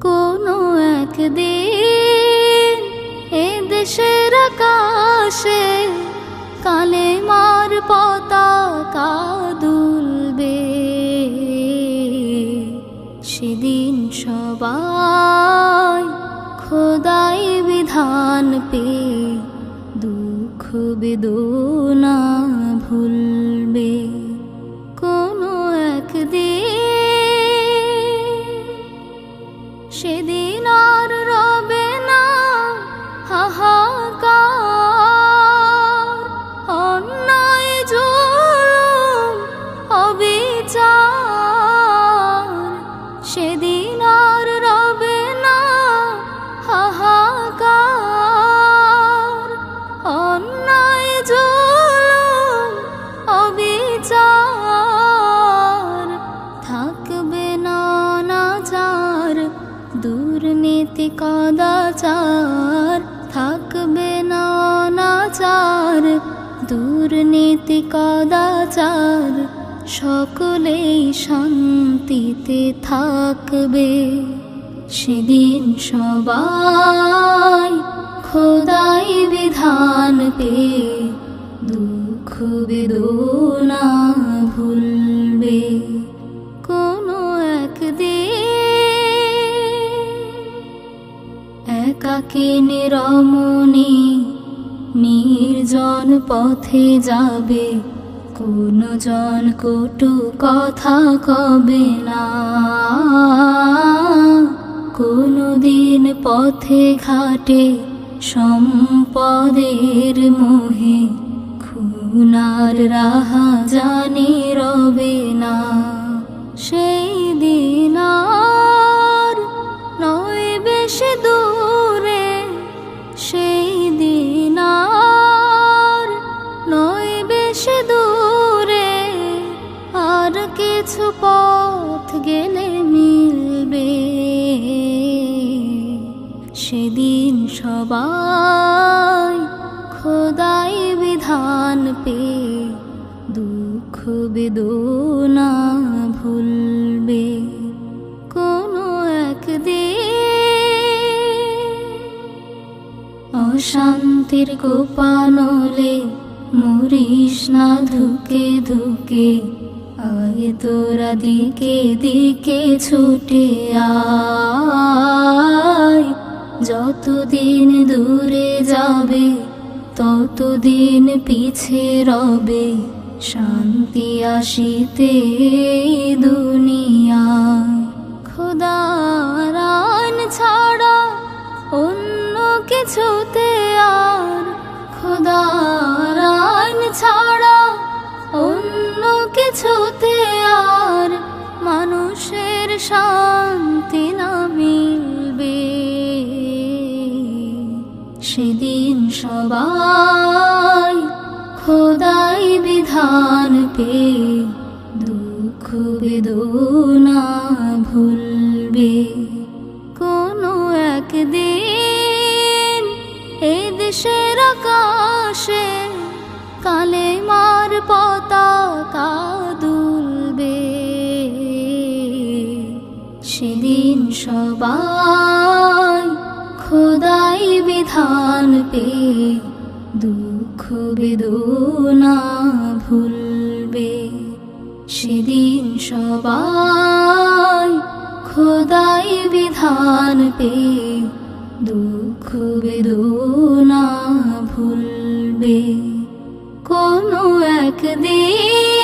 কোনো একদিন এ দেশের আকাশে কালেমার পতাকা দুলবে, সেদিন সবাই খোদাই বিধান পেয়ে দুঃখ বেদনা ভুলবে। কোনো একদিন সেদিন আর রবে না হাহাকার, অন্যায় জুলুম অবিচার। সেদিন আর রবে না হাহাকার, অন্যায় জুলুম অবিচার। থাকবে না অনাচার দুর্নীতি কদাচার, থাকবে না অনাচার দুর্নীতি কদাচার। সকলেই শান্তিতে থাকবে, সেদিন সবাই খোদাই বিধান পেয়ে দুঃখ বেদনা ভুলবে। কোনো একদিন একাকী নিরমণি নির্জন পথে যাবে, কোনো জন কটু কথা কবে না। কোনো দিন পথে ঘাটে সম্পদের মোহে খুনার রাহা জানি রবে না। সেই দিন আর নয় বেশি দূরে, সেই দিন আর নয় বেশি দূরে। আর কিছু পথ গেলে মিলবে, সেদিন সবাই খোদাই বিধান পেয়ে দুঃখ বেদনা ভুলবে। কোনো একদিন অশান্তির কোপানলে মরিস না ধুকে ধুকে, আয় তোরা দিকে দিকে ছুটে আয়। যতদিন দূরে যাবে ততদিন পিছে রবে, শান্তি আসিতে দুনিয়ায়। খোদার আইন ছাড়া অন্য কিছুতে আর, খোদার আইন ছাড়া অন্য কিছুতে আর মানুষের শান্তি না মিলবে। সেদিন সবাই খোদাই বিধান পেয়ে দুঃখ বেদনা ভুলবে। কোনো একদিন এ দেশের আকাশে কালেমার পতাকা দুলবে, সেদিন সবাই খোদাই বিধান পেয়ে দুঃখ বেদনা ভুলবে। সেদিন সবাই খোদাই বিধান পেয়ে দুঃখ বেদনা ভুলবে। কোনো একদিন